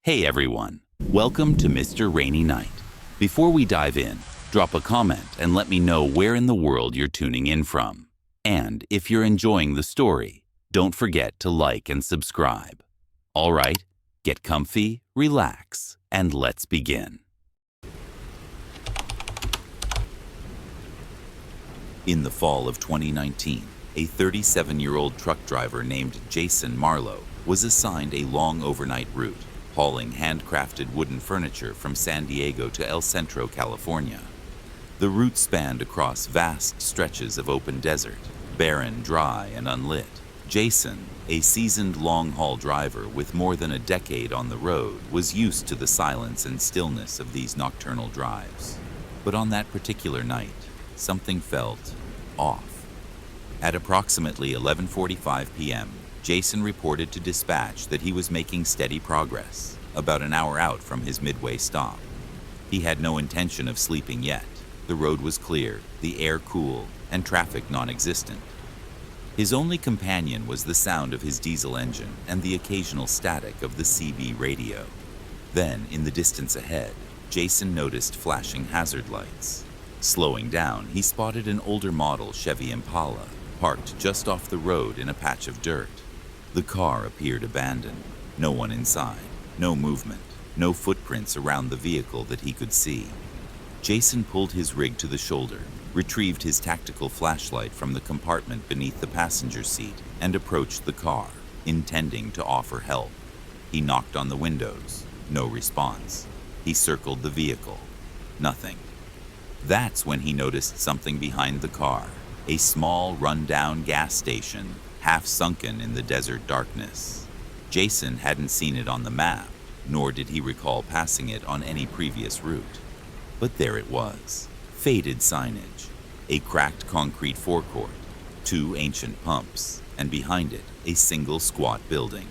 Hey everyone, welcome to Mr. Rainy Night. Before we dive in, drop a comment and let me know where in the world you're tuning in from. And if you're enjoying the story, don't forget to like and subscribe. All right, get comfy, relax, and let's begin. In the fall of 2019, a 37-year-old truck driver named Jason Marlowe was assigned a long overnight route, hauling handcrafted wooden furniture from San Diego to El Centro, California. The route spanned across vast stretches of open desert, barren, dry, and unlit. Jason, a seasoned long-haul driver with more than a decade on the road, was used to the silence and stillness of these nocturnal drives. But on that particular night, something felt off. At approximately 11:45 p.m., Jason reported to dispatch that he was making steady progress, about an hour out from his midway stop. He had no intention of sleeping yet. The road was clear, the air cool, and traffic non-existent. His only companion was the sound of his diesel engine and the occasional static of the CB radio. Then, in the distance ahead, Jason noticed flashing hazard lights. Slowing down, he spotted an older model Chevy Impala, parked just off the road in a patch of dirt. The car appeared abandoned. No one inside, no movement, no footprints around the vehicle that he could see. Jason pulled his rig to the shoulder, retrieved his tactical flashlight from the compartment beneath the passenger seat, and approached the car, intending to offer help. He knocked on the windows. No response. He circled the vehicle. Nothing. That's when he noticed something behind the car, a small, run-down gas station, half sunken in the desert darkness. Jason hadn't seen it on the map, nor did he recall passing it on any previous route. But there it was, faded signage, a cracked concrete forecourt, two ancient pumps, and behind it, a single squat building.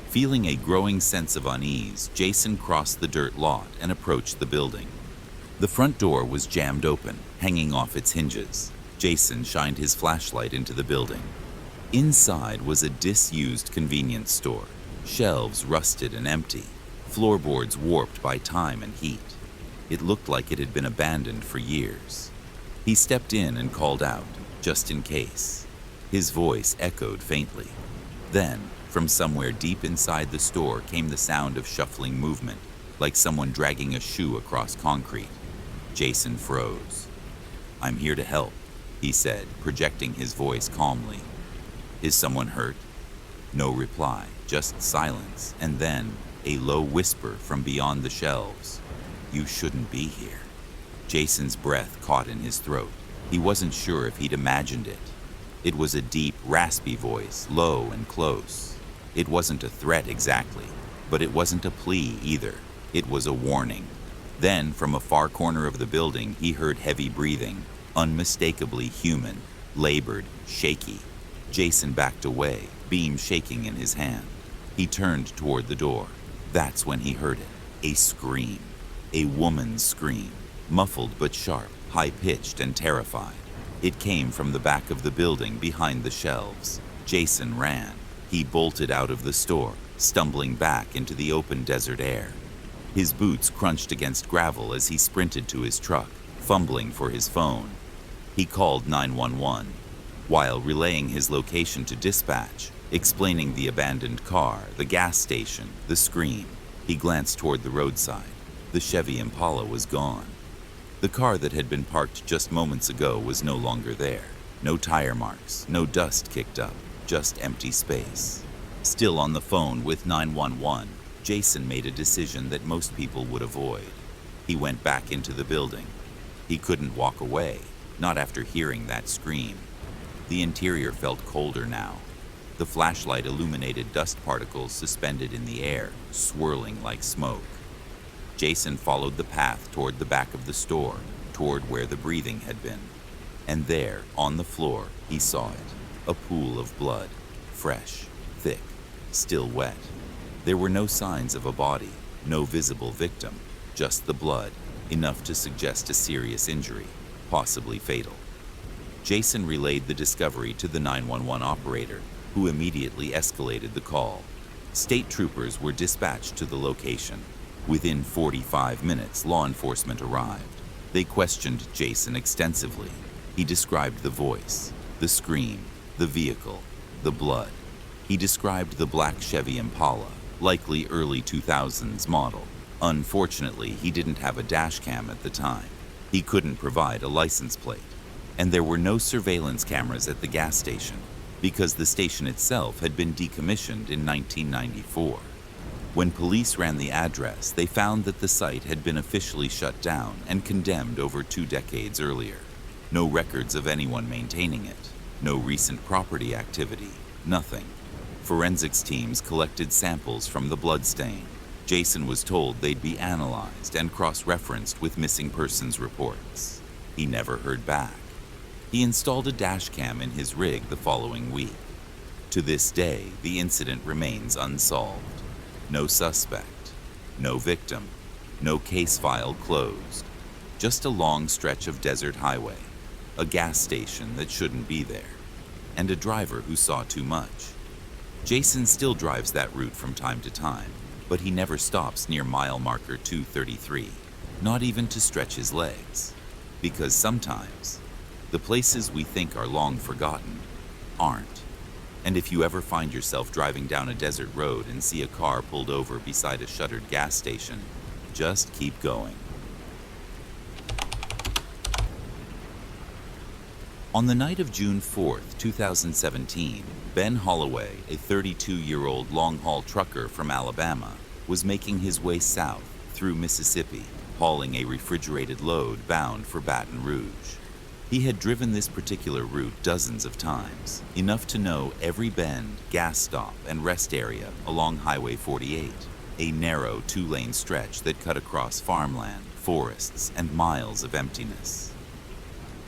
Feeling a growing sense of unease, Jason crossed the dirt lot and approached the building. The front door was jammed open, hanging off its hinges. Jason shined his flashlight into the building. Inside was a disused convenience store, shelves rusted and empty, floorboards warped by time and heat. It looked like it had been abandoned for years. He stepped in and called out, just in case. His voice echoed faintly. Then, from somewhere deep inside the store came the sound of shuffling movement, like someone dragging a shoe across concrete. Jason froze. "I'm here to help," he said, projecting his voice calmly. "Is someone hurt?" No reply, just silence, and then a low whisper from beyond the shelves. "You shouldn't be here." Jason's breath caught in his throat. He wasn't sure if he'd imagined it. It was a deep, raspy voice, low and close. It wasn't a threat exactly, but it wasn't a plea either. It was a warning. Then, from a far corner of the building, he heard heavy breathing, unmistakably human, labored, shaky. Jason backed away, beam shaking in his hand. He turned toward the door. That's when he heard it. A scream. A woman's scream. Muffled but sharp, high-pitched and terrified. It came from the back of the building behind the shelves. Jason ran. He bolted out of the store, stumbling back into the open desert air. His boots crunched against gravel as he sprinted to his truck, fumbling for his phone. He called 911. While relaying his location to dispatch, explaining the abandoned car, the gas station, the scream, he glanced toward the roadside. The Chevy Impala was gone. The car that had been parked just moments ago was no longer there. No tire marks, no dust kicked up, just empty space. Still on the phone with 911, Jason made a decision that most people would avoid. He went back into the building. He couldn't walk away, not after hearing that scream. The interior felt colder now. The flashlight illuminated dust particles suspended in the air, swirling like smoke. Jason followed the path toward the back of the store, toward where the breathing had been. And there, on the floor, he saw it. A pool of blood. Fresh, thick, still wet. There were no signs of a body, no visible victim, just the blood, enough to suggest a serious injury, possibly fatal. Jason relayed the discovery to the 911 operator, who immediately escalated the call. State troopers were dispatched to the location. Within 45 minutes, law enforcement arrived. They questioned Jason extensively. He described the voice, the scream, the vehicle, the blood. He described the black Chevy Impala, likely early 2000s model. Unfortunately, he didn't have a dash cam at the time. He couldn't provide a license plate. And there were no surveillance cameras at the gas station because the station itself had been decommissioned in 1994. When police ran the address, they found that the site had been officially shut down and condemned over 2 decades earlier. No records of anyone maintaining it, no recent property activity, nothing. Forensics teams collected samples from the bloodstain. Jason was told they'd be analyzed and cross-referenced with missing persons reports. He never heard back. He installed a dash cam in his rig the following week. To this day, the incident remains unsolved. No suspect, no victim, no case file closed. Just a long stretch of desert highway, a gas station that shouldn't be there, and a driver who saw too much. Jason still drives that route from time to time, but he never stops near mile marker 233, not even to stretch his legs. Because sometimes, the places we think are long forgotten aren't. And if you ever find yourself driving down a desert road and see a car pulled over beside a shuttered gas station, just keep going. On the night of June 4th, 2017, Ben Holloway, a 32-year-old long-haul trucker from Alabama, was making his way south through Mississippi, hauling a refrigerated load bound for Baton Rouge. He had driven this particular route dozens of times, enough to know every bend, gas stop, and rest area along Highway 48, a narrow 2-lane stretch that cut across farmland, forests, and miles of emptiness.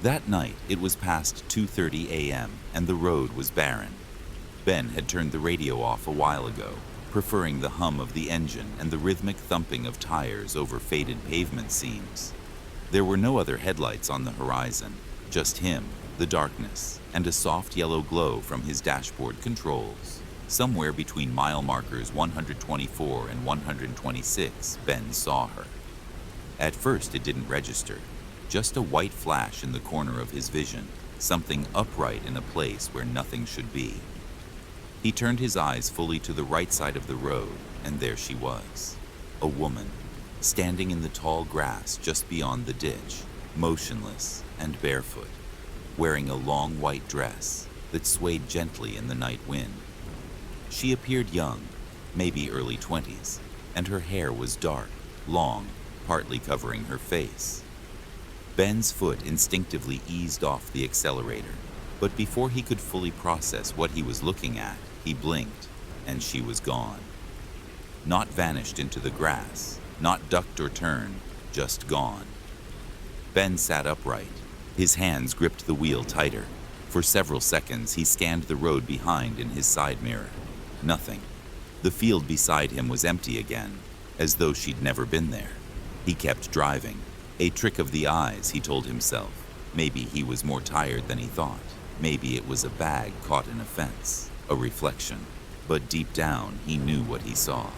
That night, it was past 2:30 a.m., and the road was barren. Ben had turned the radio off a while ago, preferring the hum of the engine and the rhythmic thumping of tires over faded pavement seams. There were no other headlights on the horizon, just him, the darkness, and a soft yellow glow from his dashboard controls. Somewhere between mile markers 124 and 126, Ben saw her. At first, it didn't register. Just a white flash in the corner of his vision, something upright in a place where nothing should be. He turned his eyes fully to the right side of the road, and there she was, a woman, standing in the tall grass just beyond the ditch, motionless and barefoot, wearing a long white dress that swayed gently in the night wind. She appeared young, maybe early 20s, and her hair was dark, long, partly covering her face. Ben's foot instinctively eased off the accelerator, but before he could fully process what he was looking at, he blinked, and she was gone. Not vanished into the grass, not ducked or turned, just gone. Ben sat upright. His hands gripped the wheel tighter. For several seconds, he scanned the road behind in his side mirror. Nothing. The field beside him was empty again, as though she'd never been there. He kept driving. A trick of the eyes, he told himself. Maybe he was more tired than he thought. Maybe it was a bag caught in a fence, a reflection. But deep down, he knew what he saw.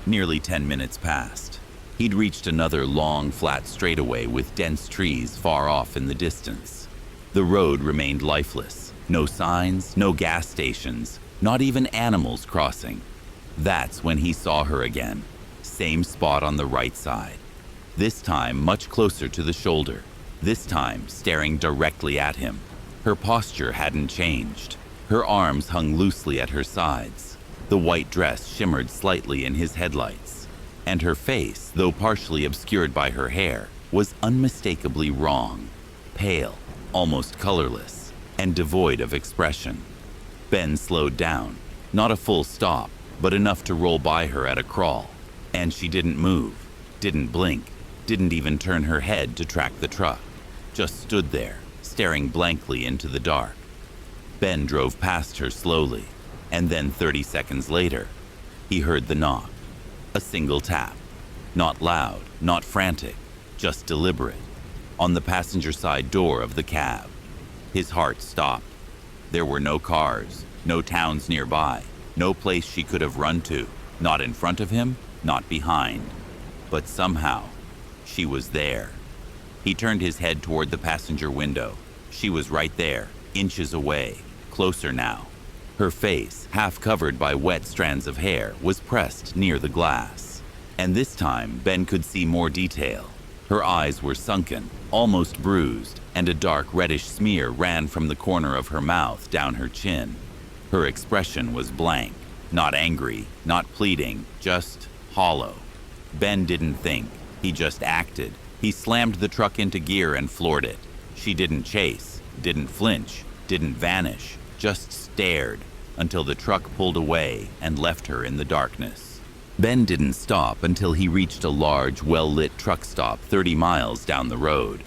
Nearly 10 minutes passed. He'd reached another long, flat straightaway with dense trees far off in the distance. The road remained lifeless. No signs, no gas stations, not even animals crossing. That's when he saw her again. Same spot on the right side. This time much closer to the shoulder. This time staring directly at him. Her posture hadn't changed. Her arms hung loosely at her sides. The white dress shimmered slightly in his headlights. And her face, though partially obscured by her hair, was unmistakably wrong. Pale, almost colorless, and devoid of expression. Ben slowed down. Not a full stop, but enough to roll by her at a crawl. And she didn't move, didn't blink, didn't even turn her head to track the truck. Just stood there, staring blankly into the dark. Ben drove past her slowly, and then 30 seconds later, he heard the knock. A single tap. Not loud, not frantic, just deliberate. On the passenger side door of the cab. His heart stopped. There were no cars, no towns nearby, No place she could have run to, not in front of him, not behind. But somehow, she was there. He turned his head toward the passenger window. She was right there, inches away, closer now. Her face, half covered by wet strands of hair, was pressed near the glass. And this time, Ben could see more detail. Her eyes were sunken, almost bruised, and a dark reddish smear ran from the corner of her mouth down her chin. Her expression was blank, not angry, not pleading, just hollow. Ben didn't think, he just acted. He slammed the truck into gear and floored it. She didn't chase, didn't flinch, didn't vanish, just stared until the truck pulled away and left her in the darkness. Ben didn't stop until he reached a large, well-lit truck stop 30 miles down the road.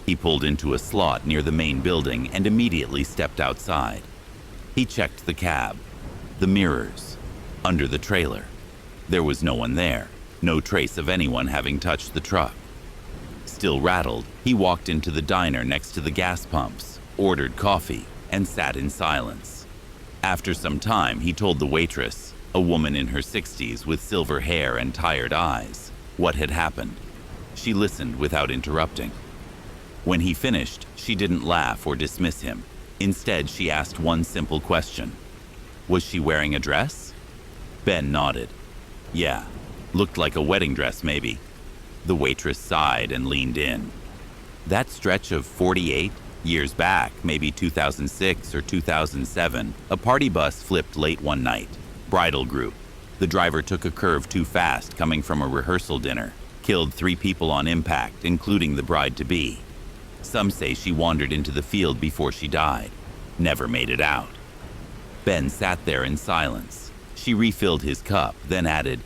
He pulled into a slot near the main building and immediately stepped outside. He checked the cab, the mirrors, under the trailer. There was no one there, no trace of anyone having touched the truck. Still rattled, he walked into the diner next to the gas pumps, ordered coffee, and sat in silence. After some time, he told the waitress, a woman in her 60s with silver hair and tired eyes, what had happened. She listened without interrupting. When he finished, she didn't laugh or dismiss him. Instead, she asked one simple question. Was she wearing a dress? Ben nodded. Yeah, looked like a wedding dress maybe. The waitress sighed and leaned in. That stretch of 48 years back, maybe 2006 or 2007, a party bus flipped late one night. Bridal group. The driver took a curve too fast coming from a rehearsal dinner. Killed 3 people on impact, including the bride-to-be. Some say she wandered into the field before she died. Never made it out. Ben sat there in silence. She refilled his cup, then added,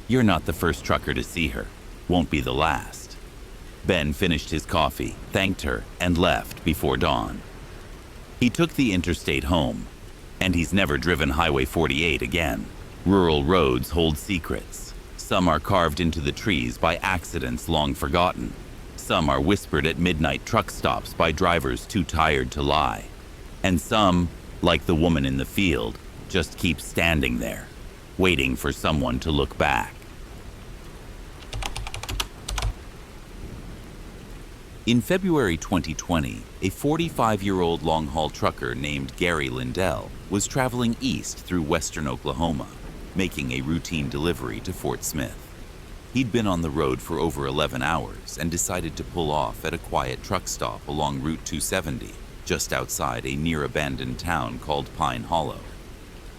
"You're not the first trucker to see her. Won't be the last." Ben finished his coffee, thanked her, and left before dawn. He took the interstate home, and he's never driven Highway 48 again. Rural roads hold secrets. Some are carved into the trees by accidents long forgotten. Some are whispered at midnight truck stops by drivers too tired to lie. And some, like the woman in the field, just keep standing there, waiting for someone to look back. In February 2020, a 45-year-old long-haul trucker named Gary Lindell was traveling east through western Oklahoma, making a routine delivery to Fort Smith. He'd been on the road for over 11 hours and decided to pull off at a quiet truck stop along Route 270, just outside a near-abandoned town called Pine Hollow.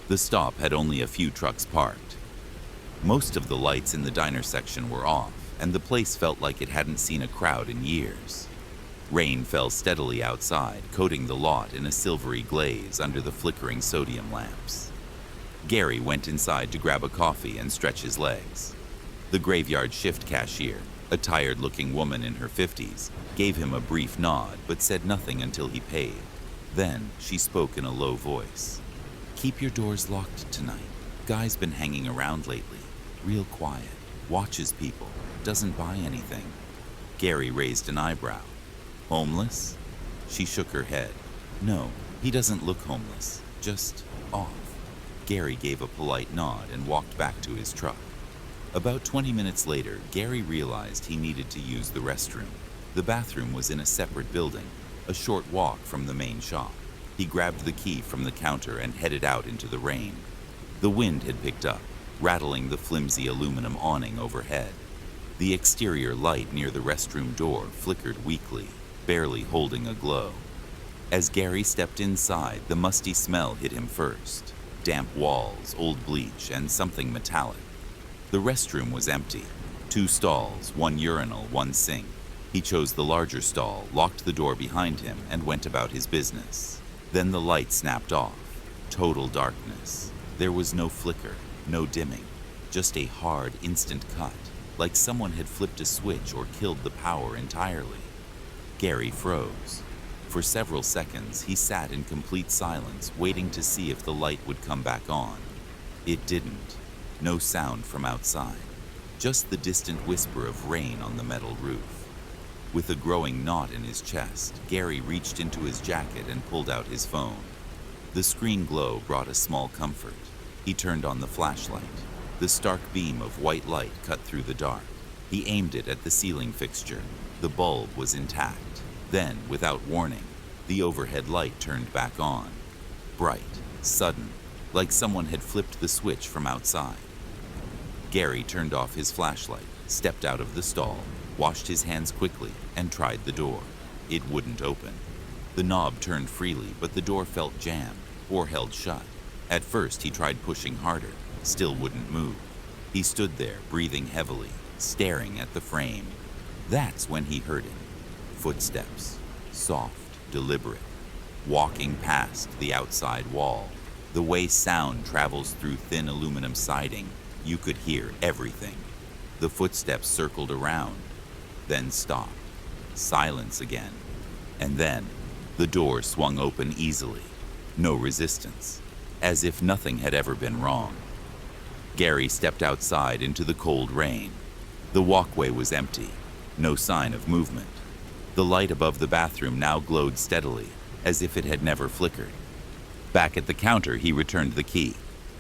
The stop had only a few trucks parked. Most of the lights in the diner section were off, and the place felt like it hadn't seen a crowd in years. Rain fell steadily outside, coating the lot in a silvery glaze under the flickering sodium lamps. Gary went inside to grab a coffee and stretch his legs. The graveyard shift cashier, a tired-looking woman in her 50s, gave him a brief nod but said nothing until he paid. Then she spoke in a low voice. "Keep your doors locked tonight. Guy's been hanging around lately. Real quiet. Watches people. Doesn't buy anything." Gary raised an eyebrow. "Homeless?" She shook her head. "No, he doesn't look homeless. Just off." Gary gave a polite nod and walked back to his truck. About 20 minutes later, Gary realized he needed to use the restroom. The bathroom was in a separate building, a short walk from the main shop. He grabbed the key from the counter and headed out into the rain. The wind had picked up, rattling the flimsy aluminum awning overhead. The exterior light near the restroom door flickered weakly, barely holding a glow. As Gary stepped inside, the musty smell hit him first. Damp walls, old bleach, and something metallic. The restroom was empty. 2 stalls, 1 urinal, 1 sink. He chose the larger stall, locked the door behind him, and went about his business. Then the light snapped off. Total darkness. There was no flicker, no dimming, just a hard, instant cut, like someone had flipped a switch or killed the power entirely. Gary froze. For several seconds, he sat in complete silence, waiting to see if the light would come back on. It didn't. No sound from outside, just the distant whisper of rain on the metal roof. With a growing knot in his chest, Gary reached into his jacket and pulled out his phone. The screen glow brought a small comfort. He turned on the flashlight. The stark beam of white light cut through the dark. He aimed it at the ceiling fixture. The bulb was intact. Then, without warning, the overhead light turned back on. Bright, sudden, like someone had flipped the switch from outside. Gary turned off his flashlight, stepped out of the stall, washed his hands quickly, and tried the door. It wouldn't open. The knob turned freely, but the door felt jammed or held shut. At first, he tried pushing harder, still wouldn't move. He stood there, breathing heavily, staring at the frame. That's when he heard it. Footsteps, soft, deliberate, walking past the outside wall. The way sound travels through thin aluminum siding, you could hear everything. The footsteps circled around, then stopped. Silence again. And then, the door swung open easily. No resistance, as if nothing had ever been wrong. Gary stepped outside into the cold rain. The walkway was empty, no sign of movement. The light above the bathroom now glowed steadily, as if it had never flickered. Back at the counter, he returned the key.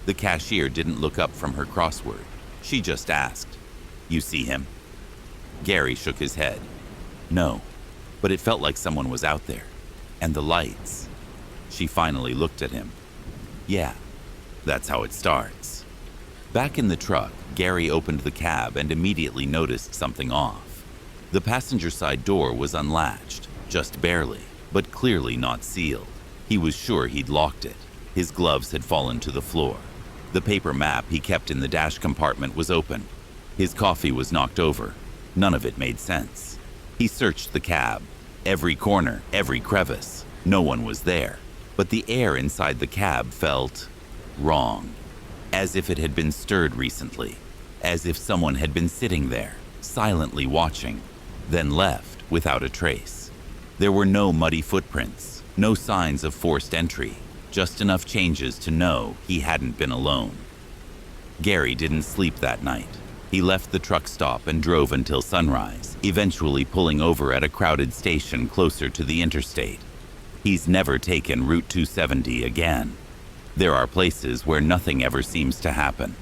The cashier didn't look up from her crossword. She just asked, "You see him?" Gary shook his head. No, but it felt like someone was out there. And the lights. She finally looked at him. Yeah, that's how it starts. Back in the truck, Gary opened the cab and immediately noticed something off. The passenger side door was unlatched, just barely, but clearly not sealed. He was sure he'd locked it. His gloves had fallen to the floor. The paper map he kept in the dash compartment was open. His coffee was knocked over. None of it made sense. He searched the cab. Every corner, every crevice. No one was there. But the air inside the cab felt wrong. As if it had been stirred recently. As if someone had been sitting there, silently watching, then left without a trace. There were no muddy footprints, no signs of forced entry, just enough changes to know he hadn't been alone. Gary didn't sleep that night. He left the truck stop and drove until sunrise, eventually pulling over at a crowded station closer to the interstate. He's never taken Route 270 again. There are places where nothing ever seems to happen.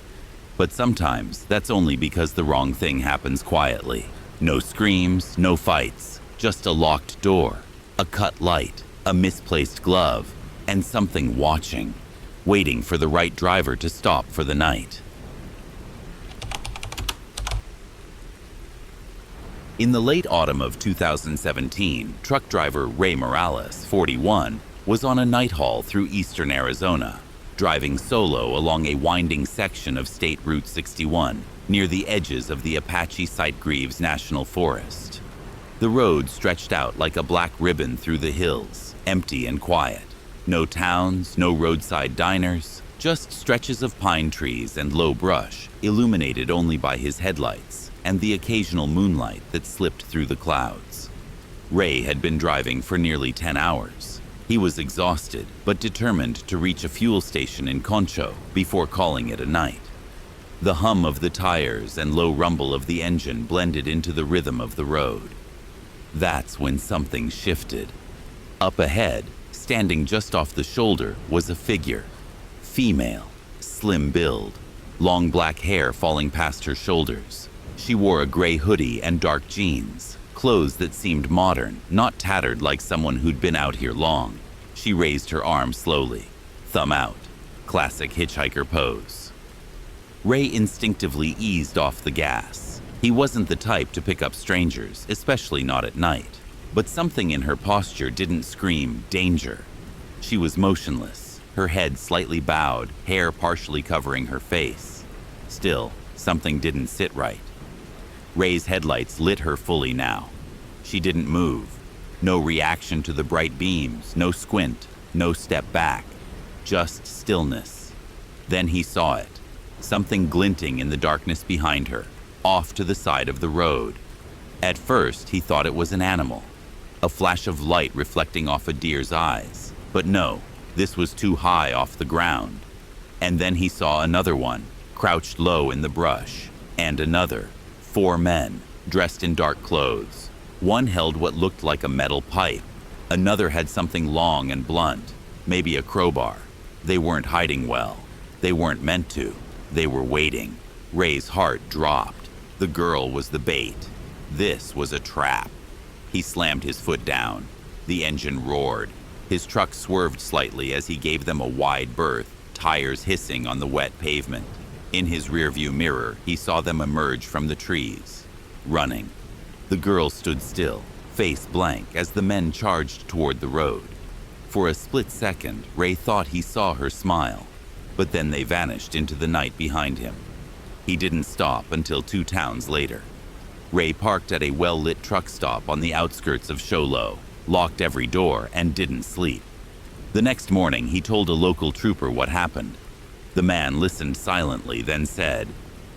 But sometimes that's only because the wrong thing happens quietly. No screams, no fights, just a locked door, a cut light, a misplaced glove, and something watching, waiting for the right driver to stop for the night. In the late autumn of 2017, truck driver Ray Morales, 41, was on a night haul through eastern Arizona, driving solo along a winding section of State Route 61 near the edges of the Apache Sitgreaves National Forest. The road stretched out like a black ribbon through the hills, empty and quiet. No towns, no roadside diners, just stretches of pine trees and low brush, illuminated only by his headlights and the occasional moonlight that slipped through the clouds. Ray had been driving for nearly 10 hours. He was exhausted, but determined to reach a fuel station in Concho before calling it a night. The hum of the tires and low rumble of the engine blended into the rhythm of the road. That's when something shifted. Up ahead, standing just off the shoulder, was a figure. Female, slim build, long black hair falling past her shoulders. She wore a gray hoodie and dark jeans, clothes that seemed modern, not tattered like someone who'd been out here long. She raised her arm slowly, thumb out, classic hitchhiker pose. Ray instinctively eased off the gas. He wasn't the type to pick up strangers, especially not at night. But something in her posture didn't scream danger. She was motionless, her head slightly bowed, hair partially covering her face. Still, something didn't sit right. Ray's headlights lit her fully now. She didn't move. No reaction to the bright beams, no squint, no step back. Just stillness. Then he saw it. Something glinting in the darkness behind her, off to the side of the road. At first, he thought it was an animal. A flash of light reflecting off a deer's eyes. But no, this was too high off the ground. And then he saw another one, crouched low in the brush. And another. 4 men, dressed in dark clothes. One held what looked like a metal pipe. Another had something long and blunt, maybe a crowbar. They weren't hiding well. They weren't meant to. They were waiting. Ray's heart dropped. The girl was the bait. This was a trap. He slammed his foot down. The engine roared. His truck swerved slightly as he gave them a wide berth, tires hissing on the wet pavement. In his rearview mirror, he saw them emerge from the trees, running. The girl stood still, face blank, as the men charged toward the road. For a split second, Ray thought he saw her smile, but then they vanished into the night behind him. He didn't stop until 2 towns later. Ray parked at a well-lit truck stop on the outskirts of Sholo, locked every door, and didn't sleep. The next morning, he told a local trooper what happened. The man listened silently, then said,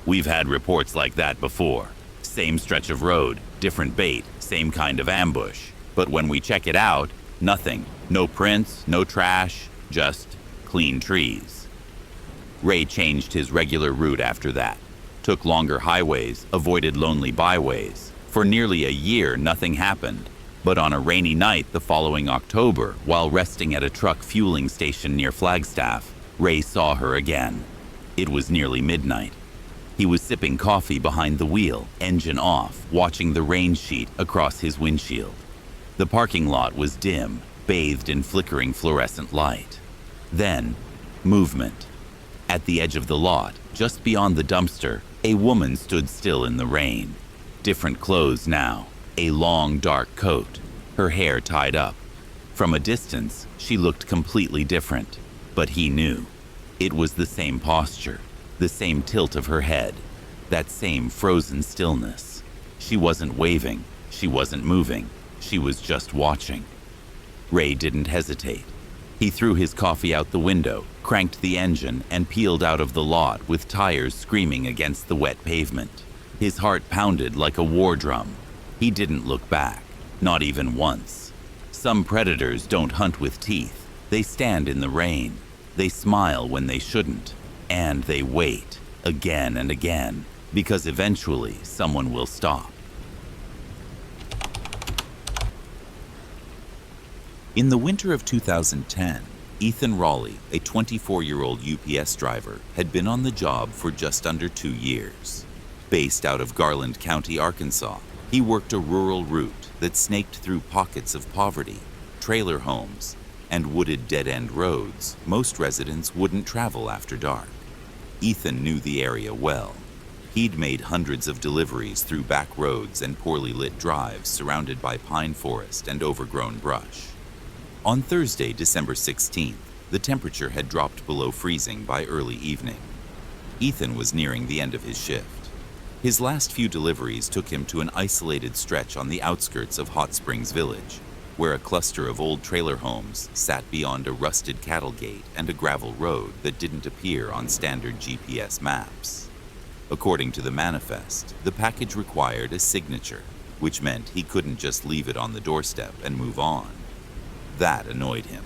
"We've had reports like that before. Same stretch of road, different bait, same kind of ambush. But when we check it out, nothing. No prints, no trash, just clean trees." Ray changed his regular route after that, took longer highways, avoided lonely byways. For nearly a year, nothing happened. But on a rainy night the following October, while resting at a truck fueling station near Flagstaff, Ray saw her again. It was nearly midnight. He was sipping coffee behind the wheel, engine off, watching the rain sheet across his windshield. The parking lot was dim, bathed in flickering fluorescent light. Then, movement. At the edge of the lot, just beyond the dumpster, a woman stood still in the rain. Different clothes now, a long dark coat, her hair tied up. From a distance, she looked completely different, but he knew. It was the same posture, the same tilt of her head, that same frozen stillness. She wasn't waving, she wasn't moving, she was just watching. Ray didn't hesitate. He threw his coffee out the window, cranked the engine, and peeled out of the lot with tires screaming against the wet pavement. His heart pounded like a war drum. He didn't look back, not even once. Some predators don't hunt with teeth. They stand in the rain. They smile when they shouldn't. And they wait, again and again, because eventually someone will stop. In the winter of 2010, Ethan Raleigh, a 24-year-old UPS driver, had been on the job for just under 2 years. Based out of Garland County, Arkansas, he worked a rural route that snaked through pockets of poverty, trailer homes, and wooded dead-end roads most residents wouldn't travel after dark. Ethan knew the area well. He'd made hundreds of deliveries through back roads and poorly lit drives surrounded by pine forest and overgrown brush. On Thursday, December 16th, the temperature had dropped below freezing by early evening. Ethan was nearing the end of his shift. His last few deliveries took him to an isolated stretch on the outskirts of Hot Springs Village, where a cluster of old trailer homes sat beyond a rusted cattle gate and a gravel road that didn't appear on standard GPS maps. According to the manifest, the package required a signature, which meant he couldn't just leave it on the doorstep and move on. That annoyed him.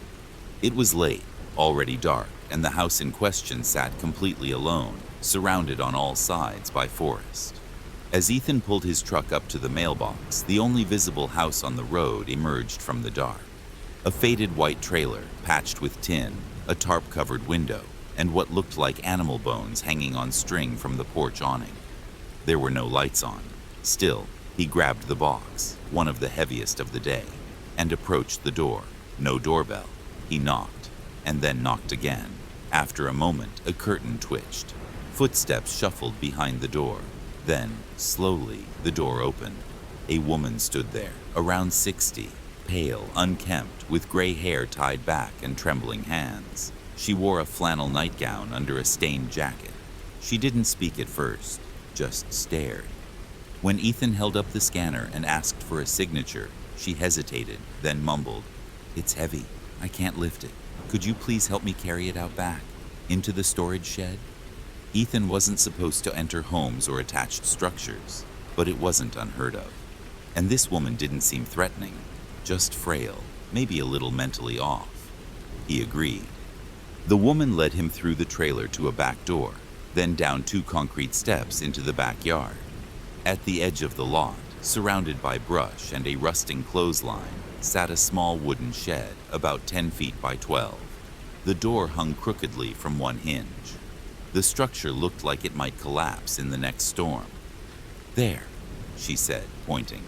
It was late, already dark, and the house in question sat completely alone, surrounded on all sides by forest. As Ethan pulled his truck up to the mailbox, the only visible house on the road emerged from the dark. A faded white trailer, patched with tin, a tarp-covered window, and what looked like animal bones hanging on string from the porch awning. There were no lights on. Still, he grabbed the box, one of the heaviest of the day, and approached the door. No doorbell. He knocked, and then knocked again. After a moment, a curtain twitched. Footsteps shuffled behind the door. Then, slowly, the door opened. A woman stood there, around 60, pale, unkempt, with gray hair tied back and trembling hands. She wore a flannel nightgown under a stained jacket. She didn't speak at first, just stared. When Ethan held up the scanner and asked for a signature, she hesitated, then mumbled, "It's heavy. I can't lift it. Could you please help me carry it out back, into the storage shed?" Ethan wasn't supposed to enter homes or attached structures, but it wasn't unheard of. And this woman didn't seem threatening, just frail, maybe a little mentally off. He agreed. The woman led him through the trailer to a back door, then down 2 concrete steps into the backyard. At the edge of the lot, surrounded by brush and a rusting clothesline, sat a small wooden shed about 10 feet by 12. The door hung crookedly from one hinge. The structure looked like it might collapse in the next storm. "There," she said, pointing,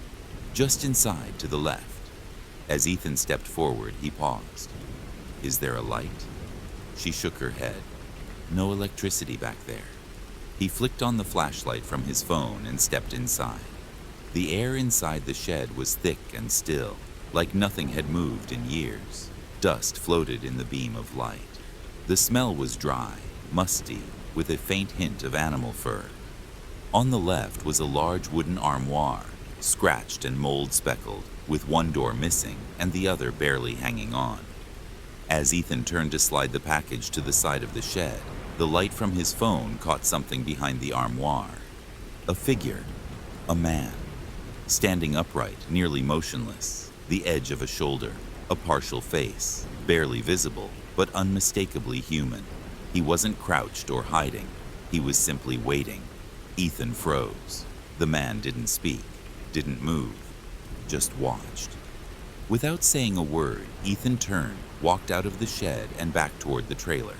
"just inside to the left." As Ethan stepped forward, he paused. "Is there a light?" She shook her head. "No electricity back there." He flicked on the flashlight from his phone and stepped inside. The air inside the shed was thick and still, like nothing had moved in years. Dust floated in the beam of light. The smell was dry, musty, with a faint hint of animal fur. On the left was a large wooden armoire, scratched and mold-speckled, with one door missing and the other barely hanging on. As Ethan turned to slide the package to the side of the shed, the light from his phone caught something behind the armoire. A figure, a man, standing upright, nearly motionless, the edge of a shoulder, a partial face, barely visible, but unmistakably human. He wasn't crouched or hiding. He was simply waiting. Ethan froze. The man didn't speak, didn't move, just watched. Without saying a word, Ethan turned, walked out of the shed and back toward the trailer.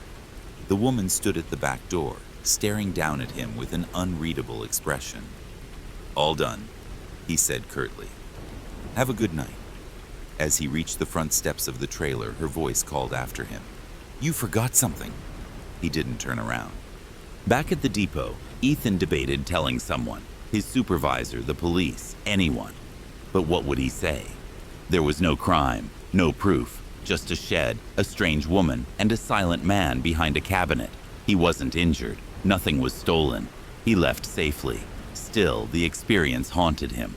The woman stood at the back door, staring down at him with an unreadable expression. "All done," he said curtly. "Have a good night." As he reached the front steps of the trailer, her voice called after him. "You forgot something." He didn't turn around. Back at the depot, Ethan debated telling someone, his supervisor, the police, anyone. But what would he say? There was no crime, no proof, just a shed, a strange woman, and a silent man behind a cabinet. He wasn't injured. Nothing was stolen. He left safely. Still, the experience haunted him.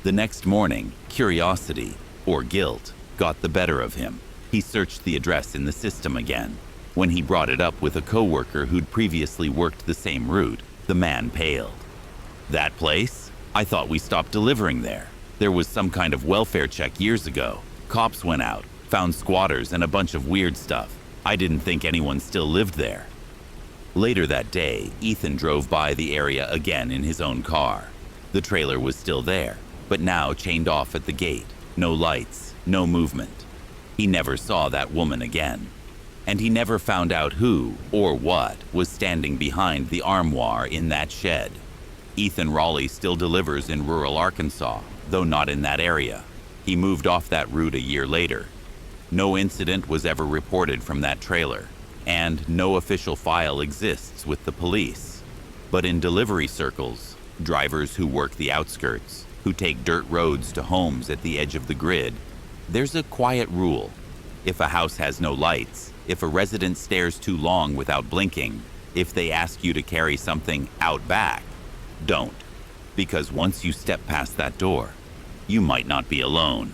The next morning, curiosity, or guilt, got the better of him. He searched the address in the system again. When he brought it up with a coworker who'd previously worked the same route, the man paled. "That place? I thought we stopped delivering there. There was some kind of welfare check years ago. Cops went out, found squatters and a bunch of weird stuff. I didn't think anyone still lived there." Later that day, Ethan drove by the area again in his own car. The trailer was still there, but now chained off at the gate. No lights, no movement. He never saw that woman again. And he never found out who or what was standing behind the armoire in that shed. Ethan Raleigh still delivers in rural Arkansas, though not in that area. He moved off that route a year later. No incident was ever reported from that trailer, and no official file exists with the police. But in delivery circles, drivers who work the outskirts, who take dirt roads to homes at the edge of the grid, there's a quiet rule. If a house has no lights, if a resident stares too long without blinking, if they ask you to carry something out back, don't. Because once you step past that door, you might not be alone.